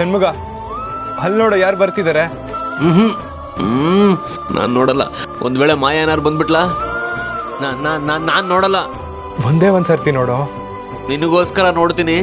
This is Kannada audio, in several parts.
ಷಣ್ಮುಗ, ಅಲ್ಲಿ ನೋಡ ಯಾರು ಬರ್ತಿದ್ದಾರೆ? ನಾನು ನೋಡಲ್ಲ. ಒಂದ್ ವೇಳೆ ಮಾಯ ಏನಾರು ಬಂದ್ಬಿಟ್ಲಾ? ನಾನ್ ನೋಡಲ್ಲ. ಒಂದೇ ಒಂದ್ಸರ್ತಿ ನೋಡೋ. ನಿನಗೋಸ್ಕರ ನೋಡ್ತೀನಿ.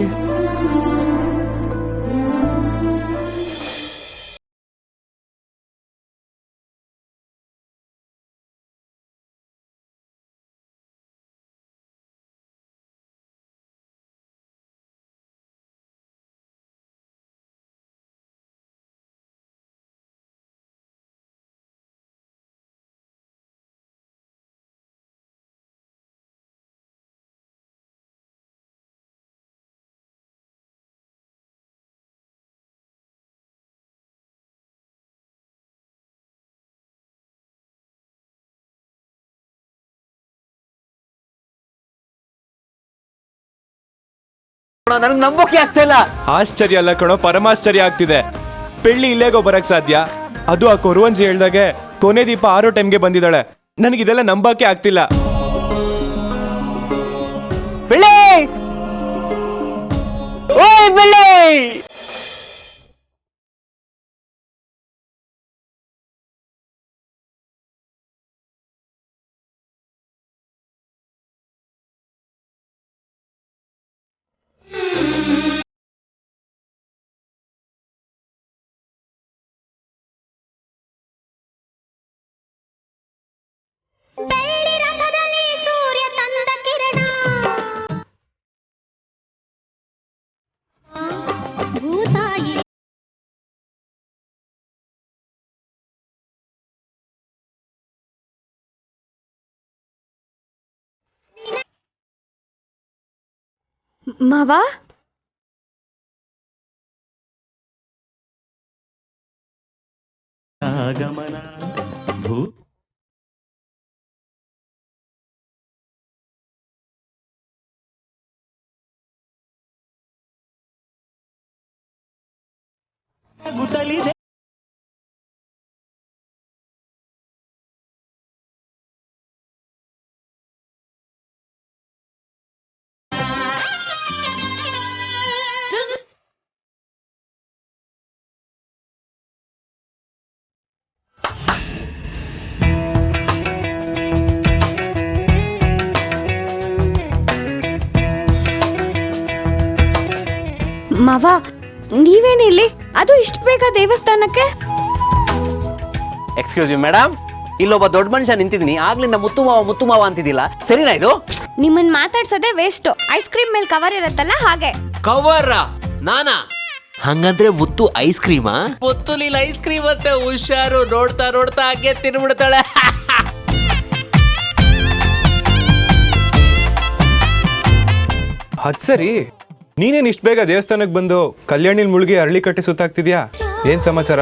ನನಗೆ ನಂಬೋಕೆ ಆಗ್ತಾ ಇಲ್ಲ. ಆಶ್ಚರ್ಯ ಅಲ್ಲ ಕಣೋ, ಪರಮಾಶ್ಚರ್ಯ ಆಗ್ತಿದೆ. ಬೆಳ್ಳಿ ಇಲ್ಲೇಗೋ ಬರಕ್ ಸಾಧ್ಯ? ಅದು ಆ ಕೊರುವಂಜಿ ಹೇಳ್ದಾಗೆ ಕೊನೆ ದೀಪ 6 ಟೈಮ್ಗೆ ಬಂದಿದ್ದಾಳೆ. ನನಗಿದೆಲ್ಲ ನಂಬಕ್ಕೆ ಆಗ್ತಿಲ್ಲ. ಬೆಳ್ಳಿ, ಓಯ್ ಬೆಳ್ಳಿ! ಮಾವ, ಆಗಮನ ಭೂ ಗುತ್ತಲಿದೆ. ಮಾವ, ನೀವೇನಿಲ್ಲಿ? ಅದು ಇಷ್ಟು ಬೇಗ ದೇವಸ್ಥಾನಕ್ಕೆ? ಎಕ್ಸ್ಕ್ಯೂಸ್ ಯು ಮೇಡಮ್, ಇಲ್ಲೊಬ್ಬ ದೊಡ್ಡ ಮನುಷ್ಯ ನಿಂತಿದ್ದೀನಿ. ಆಗ್ಲಿಂದ ಮುತ್ತು ಮಾವ ಅಂತಿದ್ದಿಲ್ಲ, ಸರಿನಾ ಇದು? ನಿಮ್ಮನ್ ಮಾತಾಡ್ಸೋದೇ ವೇಸ್ಟ್. ಐಸ್ ಕ್ರೀಮ್ ಮೇಲೆ ಕವರ್ ಇರತ್ತಲ್ಲ ಹಾಗೆ. ಕವರ್ ನಾನಾ? ಹಂಗಂದ್ರೆ ಮುತ್ತು ಐಸ್ ಕ್ರೀಮಾ? ಮುತ್ತುಲಿಲ್ಲ ಐಸ್ ಕ್ರೀಮ್ ಅಂತೆ. ಹುಷಾರು, ನೋಡ್ತಾ ನೋಡ್ತಾ ಹಾಗೆ ತಿನ್ಬಿಡ್ತಾಳೆ. ಅದ್ ಸರಿ, ನೀನೇನ್ ಇಷ್ಟು ಬೇಗ ದೇವಸ್ಥಾನಕ್ಕೆ ಬಂದು ಕಲ್ಯಾಣಿಲ್ ಮುಳುಗಿ ಅರಳಿ ಕಟ್ಟಿ ಸುತ್ತಾಗ್ತಿದ್ಯಾ? ಏನ್ ಸಮಾಚಾರ?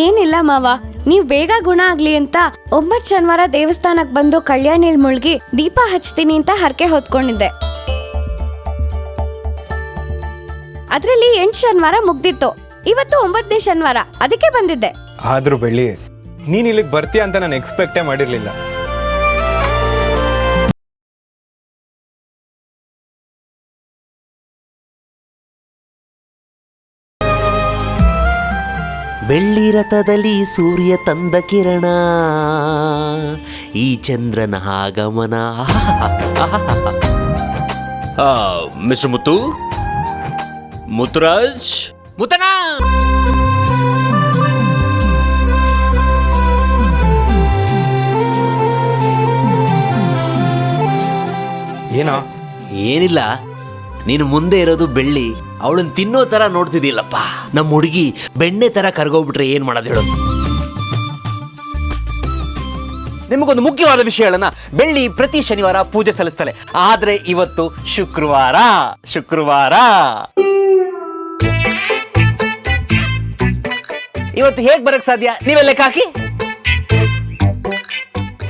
ಏನಿಲ್ಲ ಮಾವ, ನೀವ್ ಬೇಗ ಗುಣ ಆಗ್ಲಿ ಅಂತ 9 ಶನಿವಾರ ದೇವಸ್ಥಾನಕ್ ಬಂದು ಕಲ್ಯಾಣಿಲ್ ಮುಳ್ಗಿ ದೀಪ ಹಚ್ತೀನಿ ಅಂತ ಹರಕೆ ಹೊತ್ಕೊಂಡಿದ್ದೆ. ಅದ್ರಲ್ಲಿ 8 ಶನಿವಾರ ಮುಗ್ದಿತ್ತು. ಇವತ್ತು 9ನೇ ಶನಿವಾರ, ಅದಕ್ಕೆ ಬಂದಿದ್ದೆ. ಆದ್ರೂ ಬೆಳ್ಳಿ, ನೀನ್ ಇಲ್ಲಿಗೆ ಬರ್ತೀಯ ಅಂತ ನಾನು ಎಕ್ಸ್ಪೆಕ್ಟೇ ಮಾಡಿರ್ಲಿಲ್ಲ. ಬೆಳ್ಳಿ ರಥದಲ್ಲಿ ಸೂರ್ಯ ತಂದ ಕಿರಣ, ಈ ಚಂದ್ರನ ಆಗಮನ. ಮಿಸ್ಟರ್ ಮುತ್ತು, ಮುತ್ತುರಾಜ್, ಮುತ್ತನ. ಏನೋ? ಏನಿಲ್ಲ, ನೀನು ಮುಂದೆ ಇರೋದು ಬೆಳ್ಳಿ, ಅವಳನ್ನ ತಿನ್ನೋ ತರ ನೋಡ್ತಿದ್ದಿಲ್ಲಪ್ಪ. ನಮ್ಮ ಹುಡುಗಿ ಬೆಣ್ಣೆ ತರ ಕರ್ಗೋಗ್ಬಿಟ್ರೆ ಏನ್ ಮಾಡೋದು ಹೇಳು? ನಿಮಗೊಂದು ಮುಖ್ಯವಾದ ವಿಷಯ ಹೇಳೋಣ. ಬೆಳ್ಳಿ ಪ್ರತಿ ಶನಿವಾರ ಪೂಜೆ ಸಲ್ಲಿಸ್ತಾಳೆ, ಆದ್ರೆ ಇವತ್ತು ಶುಕ್ರವಾರ. ಇವತ್ತು ಹೇಗ್ ಬರಕ್ ಸಾಧ್ಯ? ನೀವೇ ಲೆಕ್ಕ ಹಾಕಿ.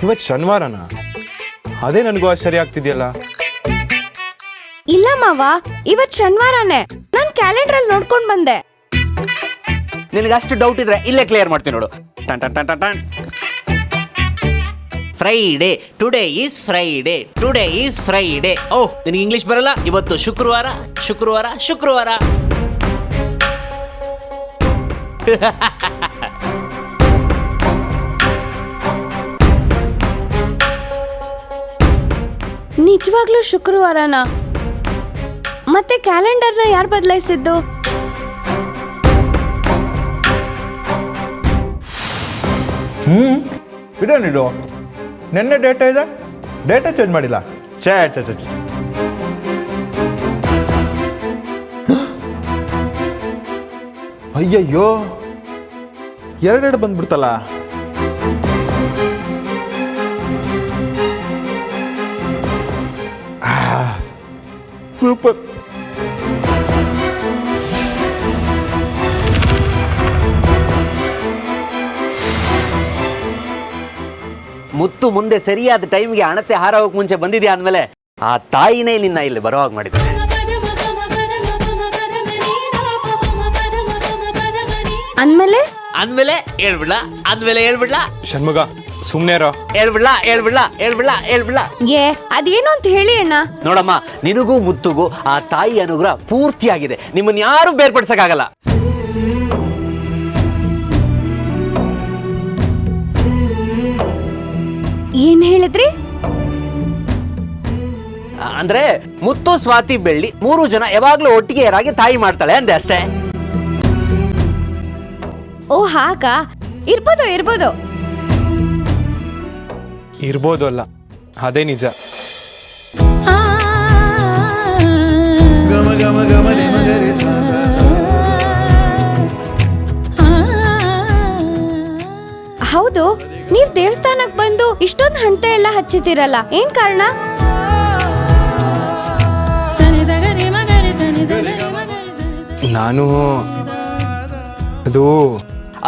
ಇವತ್ತು ಶನಿವಾರನ? ಅದೇ ನನಗೂ ಆಶ್ಚರ್ಯ ಆಗ್ತಿದ್ಯಲ್ಲ. ಇಲ್ಲ ಮಾವ, ಇವತ್ ಶನಿವಾರನೇ. ನಾನ್ ಕ್ಯಾಲೆಂಡರ್ ಅಲ್ಲಿ ನೋಡ್ಕೊಂಡ್ ಬಂದೆ. ನಿನಗೆ ಅಷ್ಟು ಡೌಟ್ ಇದ್ರೆ ಇಲ್ಲೇ ಕ್ಲಿಯರ್ ಮಾಡ್ತೀನಿ ನೋಡು. Friday, today is Friday. ಓಹ್, ನಿನಗೆ ಇಂಗ್ಲಿಷ್ ಬರಲ್ಲ? ಇವತ್ತು ಶುಕ್ರವಾರ. ನಿಜವಾಗ್ಲೂ ಶುಕ್ರವಾರನ? ಮತ್ತೆ ಕ್ಯಾಲೆಂಡರ್ನ ಯಾರು ಬದಲಾಯಿಸಿದ್ದು? ಇಡೋನಿಡು, ನಿನ್ನೆ ಡೇಟಾ ಇದೆ, ಡೇಟಾ ಚೇಂಜ್ ಮಾಡಿಲ್ಲ. ಛೇ ಛೇ ಛೇ ಛೇ. ಅಯ್ಯಯ್ಯೋ, ಎರಡೆರಡು ಬಂದ್ಬಿಡ್ತಲ್ಲ. ಸೂಪರ್. ಮುತ್ತು ಮುಂದೆ ಸರಿಯಾದ ಟೈಮ್ಗೆ ಹಣತೆ ಹಾರೋಗಕ್ಕೆ ಮುಂಚೆ ಬಂದಿದ್ಯಾ ಅಂದಮೇಲೆ ಆ ತಾಯಿನೇ ನಿನ್ನ ಇಲ್ಲಿ ಬರೋವಾಗ ಮಾಡಿದ್ದಾರೆ. ಅಂದ್ಮೇಲೆ ಅಂದ್ಮೇಲೆ ಹೇಳ್ಬಿಡ್ಲಾ? ಅಂದ್ಮೇಲೆ ಹೇಳ್ಬಿಡ್ಲಾ? ಷಣ್ಮುಗ ಸುಮ್ನೆ ಇರೋ. ಹೇಳ್ಬಿಡ್ಲಾ? ಹೇಳ್ಬಿಡ್ಲಾ? ಹೇಳ್ಬಿಡ್ಲಾ? ಹೇಳ್ಬಿಡ್ಲಾ? ಏ ಅದೇನು ಅಂತ ಹೇಳಿ ಅಣ್ಣ. ನೋಡಮ್ಮ, ನಿನಗೂ ಮುತ್ತುಗೂ ಆ ತಾಯಿ ಅನುಗ್ರಹ ಪೂರ್ತಿಯಾಗಿದೆ. ನಿಮ್ಮನ್ನ ಯಾರು ಬೇರ್ಪಡಿಸಕ್ಕಾಗಲ್ಲ. ಏನ್ ಹೇಳಿದ್ರಿ? ಅಂದ್ರೆ ಮುತ್ತು, ಸ್ವಾತಿ, ಬೆಳ್ಳಿ 3 ಜನ ಯಾವಾಗ್ಲೂ ಒಟ್ಟಿಗೆ ಏರಾಗಿ ತಾಯಿ ಮಾಡ್ತಾಳೆ ಅಂದೆ ಅಷ್ಟೇ. ಓ ಹಾಗಾ? ಇರ್ಬೋದು ಇರ್ಬೋದು. ಇರ್ಬೋದು ಅಲ್ಲ, ಅದೇ ನಿಜ. ಹೌದು, ನೀವ್ ದೇವಸ್ಥಾನಕ್ ಬಂದು ಇಷ್ಟೊಂದು ಹಣತೆ ಎಲ್ಲ ಹಚ್ಚಿದ್ದೀರಲ್ಲ, ಏನ್ ಕಾರಣ? ನಾನು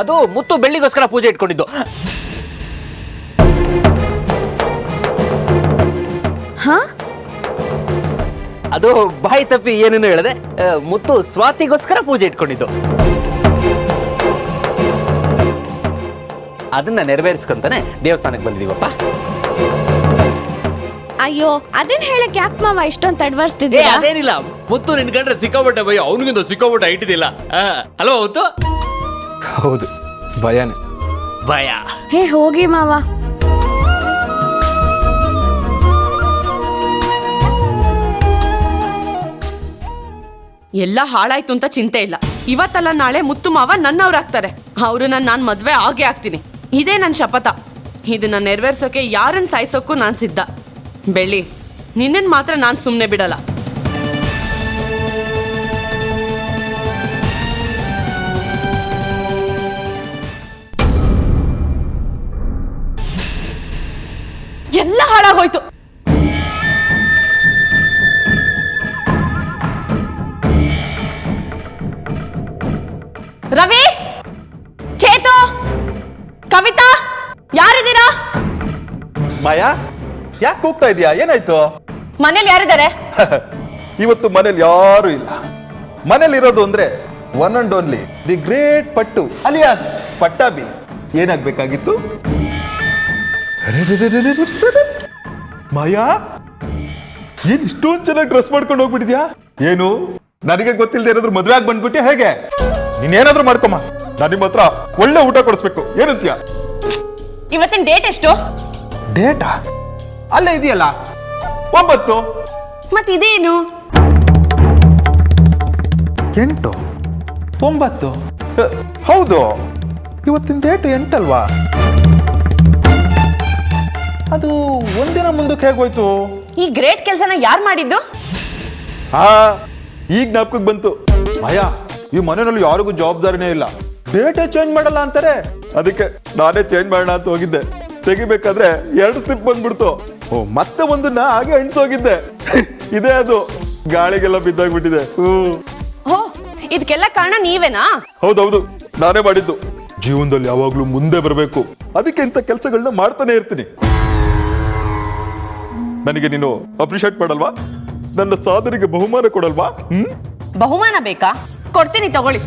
ಅದು ಮುತ್ತು ಬೆಳ್ಳಿಗೋಸ್ಕರ ಪೂಜೆ ಇಟ್ಕೊಂಡಿದ್ದು. ಹಾ, ಅದು ಬಾಯಿ ತಪ್ಪಿ ಏನೇನು ಹೇಳಿದೆ. ಮುತ್ತು ಸ್ವಾತಿಗೋಸ್ಕರ ಪೂಜೆ ಇಟ್ಕೊಂಡಿದ್ದು. ಅದನ್ನ ನೆರವೇರಿಸ್ಕೊಂತಾನೆ ದೇವಸ್ಥಾನಕ್ಕೆ ಬಂದಿದೀವಪ್ಪ. ಅಯ್ಯೋ ಅದೇನ್ ಹೇಳಕ್ ಯಾಕೆ ಮಾವ ಇಷ್ಟೊಂದು ಏ ತಡವರ್ಸ್ತಿದ್ದೀರಾ? ಅದೇನಿಲ್ಲ, ಮುತ್ತು ನಿನ್ಕಂಡ್ರೆ ಸಿಕ್ಕಾಪಟ್ಟೆ ಭಯ, ಅವನಿಗಿಂತ ಸಿಕ್ಕಾಪಟ್ಟೆ ಇಟ್ಟಿದ್ದಿಲ್ಲ ಅಲ್ವಾ ಮುತ್ತು? ಹೌದು, ಭಯನೇ. ಭಯ. ಹೇ ಹೋಗಿ ಮಾವ. ಎಲ್ಲ ಹಾಳಾಯ್ತು ಅಂತ ಚಿಂತೆ ಇಲ್ಲ. ಇವತ್ತಲ್ಲ ನಾಳೆ ಮುತ್ತು ಮಾವ ನನ್ನವ್ರಾಗ್ತಾರೆ. ಅವ್ರನ್ನ ನಾನು ಮದ್ವೆ ಆಗೇ ಆಗ್ತೀನಿ. ಇದೇ ನನ್ನ ಶಪಥ. ಇದನ್ನ ನೆರವೇರ್ಸೋಕೆ ಯಾರನ್ನ ಸಾಯಿಸೋಕ್ಕೂ ನಾನು ಸಿದ್ಧ. ಬೆಳ್ಳಿ, ನಿನ್ನನ್ ಮಾತ್ರ ನಾನು ಸುಮ್ಮನೆ ಬಿಡಲ್ಲ. ಎಲ್ಲ ಹಾಳಾಗೋಯ್ತು. ರವಿ, ಚೇತು, ಕವಿತಾ, ಯಾರಿದ್ದೀರಾ? ಮಾಯಾ, ಯಾಕೆ ಹೋಗ್ತಾ ಇದೀಯಾ? ಏನಾಯ್ತು? ಮನೇಲಿ ಯಾರಿದ್ದಾರೆ? ಇವತ್ತು ಮನೇಲಿ ಯಾರು ಇಲ್ಲ. ಮನೇಲಿ ಇರೋದು ಅಂದ್ರೆ one and only the great ಪಟ್ಟು ಅಲಿಯಾಸ್ ಪಟ್ಟಾಬಿ. ಏನಾಗ್ಬೇಕಾಗಿತ್ತು? ಮಾಯಾ, ಏನ್ ಇಷ್ಟೊಂದು ಚೆನ್ನಾಗಿ ಡ್ರೆಸ್ ಮಾಡ್ಕೊಂಡು ಹೋಗ್ಬಿಟ್ಟಿದ್ಯಾ? ಏನು ನನಗೆ ಗೊತ್ತಿಲ್ಲದೆ ಏನಾದ್ರು ಮದ್ವೆ ಆಗಿ ಬಂದ್ಬಿಟ್ಟೆ ಹೇಗೆ? ನೀನೇನಾದ್ರೂ ಮಾಡ್ಕೊಮ್ಮ, ನಾನು ನಿಮ್ಮ ಹತ್ರ ಒಳ್ಳೆ ಊಟ ಕೊಡಿಸ್ಬೇಕು. ಏನಂತೀಯ? ಇವತ್ತಿನ ಡೇಟ್ ಎಷ್ಟು? ಡೇಟಾ ಅಲ್ಲೇ ಇದೆಯಲ್ಲ, 9. ಮತ್ತಿದೇನು? 8, 9. ಹೌದು, ಇವತ್ತಿನ ಡೇಟ್ 8 ಅಲ್ವಾ? ಅದು ಒಂದಿನ ಮುಂದಕ್ಕೆ ಹೇಗೋಯ್ತು? ಈ ಗ್ರೇಟ್ ಕೆಲಸನ ಯಾರು ಮಾಡಿದ್ದು? ಹಾ, ಈಗ ಜ್ಞಾಪಕಕ್ಕೆ ಬಂತು. ಮಾಯಾ, ಈ ಮನೆಯಲ್ಲಿ ಯಾರಿಗೂ ಜವಾಬ್ದಾರಿನೇ ಇಲ್ಲ. ಡೇಟೇ ಚೇಂಜ್ ಮಾಡಲ್ಲ ಅಂತಾರೆ. ಅದಕ್ಕೆ ನಾನೇ ಚೇಂಜ್ ಮಾಡೋಣ ಅಂತ ಹೋಗಿದ್ದೆ. ತೆಗಿಬೇಕಾದ್ರೆ 2 ಸ್ಲಿಪ್ ಬಂದ್ಬಿಡ್ತು. ಓ, ಮತ್ತೆ ಒಂದನ್ನ ಹಾಗೆ ಎಣ್ಸೋಗಿದ್ದೆ. ಇದೇ ಅದು, ಗಾಳಿಗೆಲ್ಲ ಬಿದ್ದಾಗ್ಬಿಟ್ಟಿದೆ. ಓ, ಇದಕ್ಕೆಲ್ಲ ಕಾರಣ ನೀವೇನಾ? ಹೌದೌದು, ನಾನೇ ಮಾಡಿದ್ದು. ಜೀವನದಲ್ಲಿ ಯಾವಾಗ್ಲೂ ಮುಂದೆ ಬರಬೇಕು, ಅದಕ್ಕೆ ಇಂಥ ಕೆಲಸಗಳನ್ನ ಮಾಡ್ತಾನೆ ಇರ್ತೀನಿ. ನನಗೆ ನೀನು ಅಪ್ರಿಶಿಯೇಟ್ ಮಾಡಲ್ವಾ? ನನ್ನ ಸಾಧನೆಗೆ ಬಹುಮಾನ ಕೊಡಲ್ವಾ? ಬಹುಮಾನ ಬೇಕಾ? ಕೊಡ್ತೀನಿ, ತಗೊಳ್ಳಿ.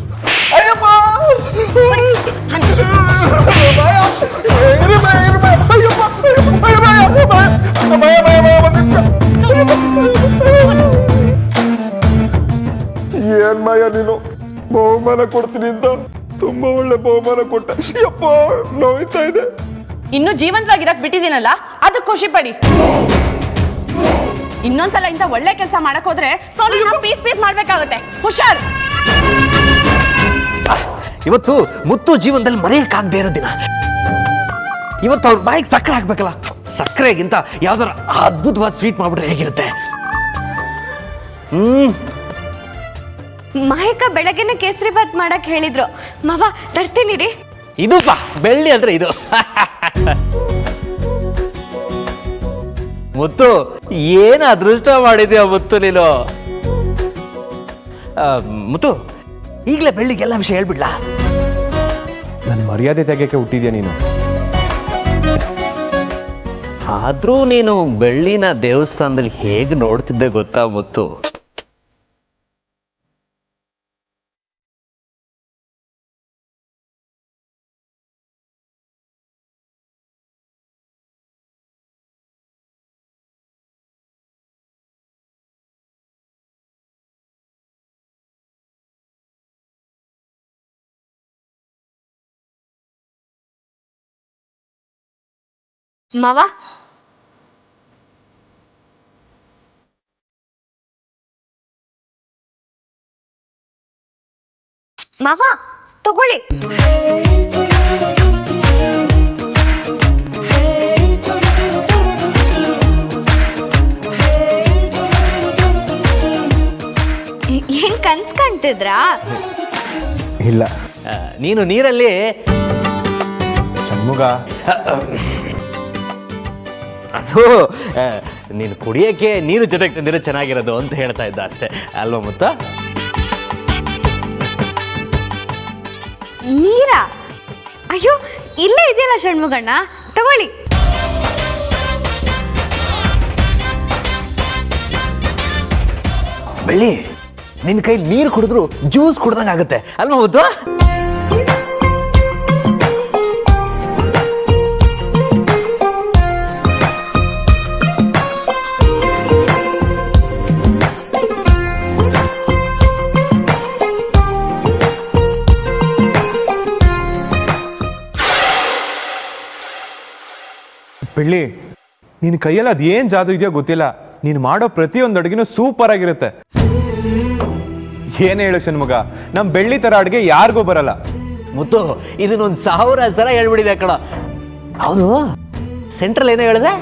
ಏನ್ ಮಾಯ ನೀನು, ಬಹುಮಾನ ಕೊಡ್ತೀನಿ ಅಂತ ತುಂಬಾ ಒಳ್ಳೆ ಬಹುಮಾನ ಕೊಟ್ಟೆ. ಯಪ್ಪ ನೋಯ್ತಾ ಇದೆ. ಇನ್ನು ಜೀವಂತವಾಗಿರಕ್ ಬಿಟ್ಟಿದ್ದೀನಲ್ಲ ಅದಕ್ಕೆ ಖುಷಿ ಪಡಿ. ಇನ್ನೊಂದ್ಸಲ ಇಂಥ ಒಳ್ಳೆ ಕೆಲಸ ಮಾಡಕ್ ಹೋದ್ರೆ ಪೀಸ್ ಪೀಸ್ ಮಾಡ್ಬೇಕಾಗುತ್ತೆ. ಹುಷಾರ್. ಇವತ್ತು ಮುತ್ತು ಜೀವನದಲ್ಲಿ ಮರೆಯಕ್ಕಾಗದೇ ಇರೋ ದಿನ. ಇವತ್ತು ಅವ್ರ ಬಾಯಿಗೆ ಸಕ್ಕರೆ ಹಾಕ್ಬೇಕಲ್ಲ, ಸಕ್ಕರೆಗಿಂತ ಯಾವ್ದಾರ ಅದ್ಭುತವಾದ ಸ್ವೀಟ್ ಮಾಡ್ಬಿಟ್ರೆ ಹೇಗಿರುತ್ತೆ? ಮಾಹಿಕ ಬೆಳಗ್ಗೆನೆ ಕೇಸರಿ ಬಾತ್ ಮಾಡಕ್ ಹೇಳಿದ್ರು. ಮಾವ ತರ್ತೀನಿ ರೀ. ಇದು ಬೆಳ್ಳಿ ಅಂದ್ರೆ ಇದು. ಮುತ್ತು ಏನು ಅದೃಷ್ಟ ಮಾಡಿದ್ಯಾ ಮುತ್ತು ನೀನು. ಮುತ್ತು ಈಗಲೇ ಬೆಳ್ಳಿಗೆಲ್ಲ ವಿಷಯ ಹೇಳ್ಬಿಡ್ಲಾ? ನನ್ನ ಮರ್ಯಾದೆ ತೆಗೆಯಕ್ಕೆ ಹುಟ್ಟಿದ್ಯಾ ನೀನು. ಆದ್ರೂ ನೀನು ಬೆಳ್ಳಿನ ದೇವಸ್ಥಾನದಲ್ಲಿ ಹೇಗೆ ನೋಡ್ತಿದ್ದೆ ಗೊತ್ತಾ ಮುತ್ತು? ಮಾವ ಮಾವ ತಗೊಳ್ಳಿ. ಏನ್ ಕನ್ಸ್ ಕಾಣ್ತಿದ್ರಾ? ಇಲ್ಲ ನೀನು ನೀರಲ್ಲಿ ಷಣ್ಮುಗ, ಅದು ನೀನು ಕುಡಿಯೋಕ್ಕೆ ನೀರು ಜೊತೆಗೆ ತಂದಿರೋ ಚೆನ್ನಾಗಿರೋದು ಅಂತ ಹೇಳ್ತಾ ಇದ್ದ ಅಷ್ಟೇ ಅಲ್ವಾ ಮುತ್ತ? ನೀರಾ? ಅಯ್ಯೋ ಇಲ್ಲೇ ಇದೆಯಲ್ಲ ಷಣ್ಮುಗಣ್ಣ, ತಗೊಳ್ಳಿ. ಬೆಳ್ಳಿ ನಿನ್ನ ಕೈ ನೀರು ಕುಡಿದ್ರು ಜ್ಯೂಸ್ ಕುಡ್ದಂಗೆ ಆಗುತ್ತೆ ಅಲ್ವಾ ಮುತ್ತು? ಬೆಳ್ಳಿ, ನಿನ್ನ ಕೈಯಲ್ಲಿ ಅದೇನ್ ಜಾದು ಇದೆಯೋ ಗೊತ್ತಿಲ್ಲ. ನೀನು ಮಾಡೋ ಪ್ರತಿಯೊಂದು ಅಡುಗೆನೂ ಸೂಪರ್ ಆಗಿರುತ್ತೆ. ಏನೇ ಹೇಳು ಷಣ್ಮುಗ, ನಮ್ಮ ಬೆಳ್ಳಿ ತರ ಅಡುಗೆ ಯಾರಿಗೂ ಬರಲ್ಲ. ಮುತ್ತು ಇದನ್ನೊಂದು 1000 ಸಲ ಹೇಳ್ಬಿಡಿದೆ ಕಣ. ಹೌದು, ಸೆಂಟ್ರಲ್ ಏನೋ ಹೇಳಿದೆ?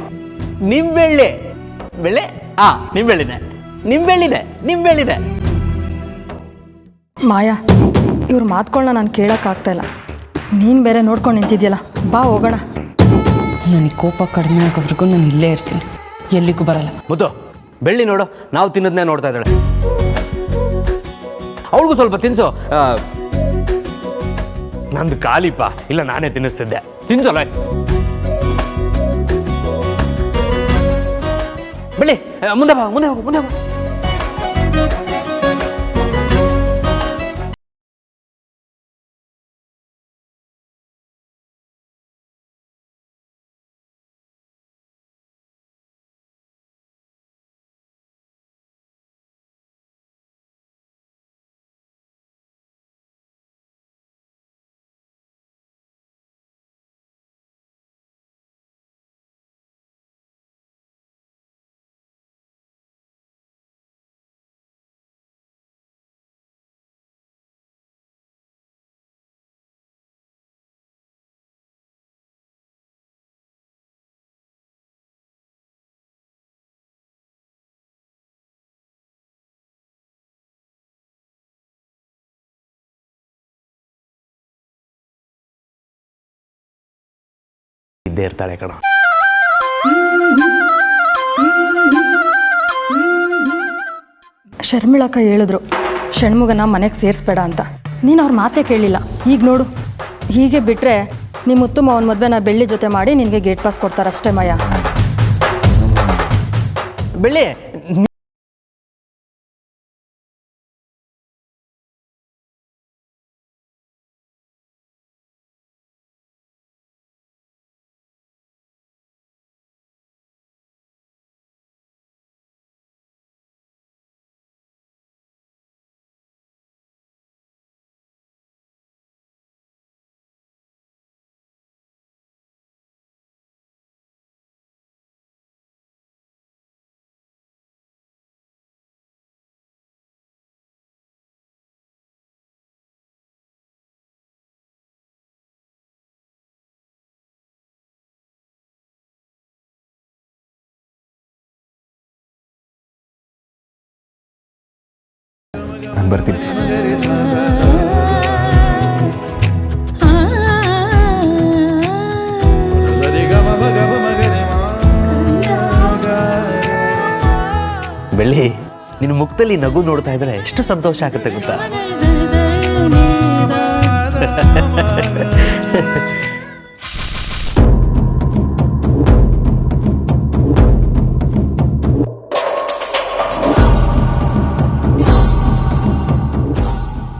ನಿಂಬೆಳ್ಳಿ. ಬೆಳ್ಳಿ ನಿಂಬೆಳ್ಳಿದೆ, ನಿಂಬೆಳ್ಳಿದೆ, ನಿಂಬೆಳ್ಳಿದೆ. ಮಾಯಾ, ಇವ್ರ ಮಾತುಗಳನ್ನ ನಾನು ಕೇಳೋಕ್ಕಾಗ್ತಾ ಇಲ್ಲ. ನೀನು ಬೇರೆ ನೋಡ್ಕೊಂಡು ನಿಂತಿದ್ಯಲ್ಲ, ಬಾ ಹೋಗೋಣ. ನನಗೆ ಕೋಪ ಕಡಿಮೆ ಆಗೋವರೆಗೂ ನಾನು ಇಲ್ಲೇ ಇರ್ತೀನಿ, ಎಲ್ಲಿಗೂ ಬರಲ್ಲ. ಮುತ್ತು ಬೆಳ್ಳಿ ನೋಡು, ನಾವು ತಿನ್ನೋದನ್ನೇ ನೋಡ್ತಾ ಇದ್ದಾಳೆ. ಅವಳಿಗೂ ಸ್ವಲ್ಪ ತಿನ್ಸು. ನಂದು ಖಾಲಿಪ್ಪ, ಇಲ್ಲ ನಾನೇ ತಿನ್ನಿಸ್ತಿದ್ದೆ. ತಿನ್ಸಲ್ಲ ಬೆಳ್ಳಿ, ಮುಂದೆ ಬಾ, ಮುಂದೆ ಹೋಗು, ಮುಂದೆ ಹೋಗು. ಇದ್ದೇ ಇರ್ತಾಳೆ ಕಣ. ಶರ್ಮಿಳಕ್ಕ ಹೇಳಿದ್ರು ಷಣ್ಮುಗನ ಮನೆಗೆ ಸೇರಿಸ್ಬೇಡ ಅಂತ. ನೀನು ಅವ್ರ ಮಾತೇ ಕೇಳಿಲ್ಲ. ಈಗ ನೋಡು, ಹೀಗೆ ಬಿಟ್ಟರೆ ನಿಮ್ಮ ಮುತ್ತು ಮಾವನ ಮದುವೆನ ಬೆಳ್ಳಿ ಜೊತೆ ಮಾಡಿ ನಿನಗೆ ಗೇಟ್ ಪಾಸ್ ಕೊಡ್ತಾರಷ್ಟೇ ಮಾಯಾ. ಬೆಳ್ಳಿ ನಾನು ಬರ್ತೀನಿ. ಬೆಳ್ಳಿ, ನಿನ್ನ ಮುಖದಲ್ಲಿ ನಗು ನೋಡ್ತಾ ಇದ್ರೆ ಎಷ್ಟು ಸಂತೋಷ ಆಗುತ್ತೆ ಗೊತ್ತಾ?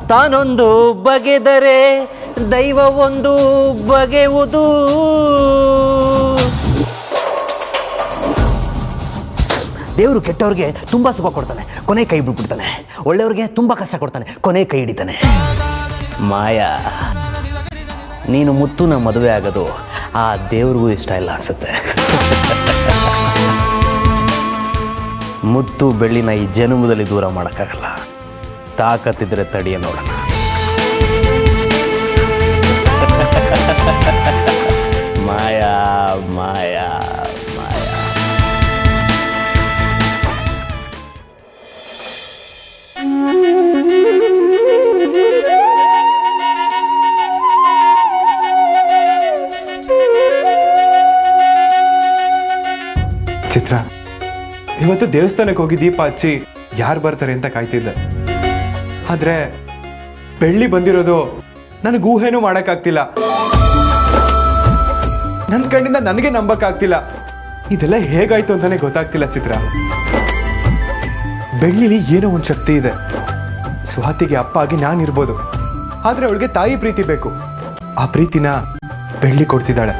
ತಾನೊಂದು ಬಗೆದರೆ ದೈವ ಒಂದು ಬಗೆಯುವುದು. ದೇವರು ಕೆಟ್ಟವ್ರಿಗೆ ತುಂಬ ಸುಖ ಕೊಡ್ತಾನೆ, ಕೊನೆ ಕೈ ಬಿಟ್ಬಿಡ್ತಾನೆ. ಒಳ್ಳೆಯವ್ರಿಗೆ ತುಂಬ ಕಷ್ಟ ಕೊಡ್ತಾನೆ, ಕೊನೆ ಕೈ ಹಿಡಿತಾನೆ. ಮಾಯಾ, ನೀನು ಮುತ್ತುನ ಮದುವೆ ಆಗೋದು ಆ ದೇವ್ರಿಗೂ ಇಷ್ಟ ಇಲ್ಲ ಅನ್ಸುತ್ತೆ. ಮುತ್ತು ಬೆಳ್ಳಿನ ಈ ಜನ್ಮದಲ್ಲಿ ದೂರ ಮಾಡೋಕ್ಕಾಗಲ್ಲ. ತಾಕತ್ತಿದ್ರೆ ತಡಿಯ ನೋಡೋಣ. ಮಾಯಾ ಮಾಯಾ ಮಾಯಾ. ಚಿತ್ರ, ಇವತ್ತು ದೇವಸ್ಥಾನಕ್ಕೆ ಹೋಗಿ ದೀಪ ಹಚ್ಚಿ ಯಾರು ಬರ್ತಾರೆ ಅಂತ ಕಾಯ್ತಿದ್ದೆ. ಆದ್ರೆ ಬೆಳ್ಳಿ ಬಂದಿರೋದು ನನಗೆ ಊಹೆನೂ ಮಾಡೋಕ್ಕಾಗ್ತಿಲ್ಲ. ನನ್ನ ಕಣ್ಣಿಂದ ನನಗೆ ನಂಬಕ್ಕಾಗ್ತಿಲ್ಲ. ಇದೆಲ್ಲ ಹೇಗಾಯ್ತು ಅಂತಾನೆ ಗೊತ್ತಾಗ್ತಿಲ್ಲ ಚಿತ್ರ. ಬೆಳ್ಳಿಲಿ ಏನೋ ಒಂದು ಶಕ್ತಿ ಇದೆ. ಸ್ವಾತಿಗೆ ಅಪ್ಪ ಆಗಿ ನಾನಿರ್ಬೋದು, ಆದ್ರೆ ಅವಳಿಗೆ ತಾಯಿ ಪ್ರೀತಿ ಬೇಕು. ಆ ಪ್ರೀತಿನ ಬೆಳ್ಳಿ ಕೊಡ್ತಿದ್ದಾಳೆ.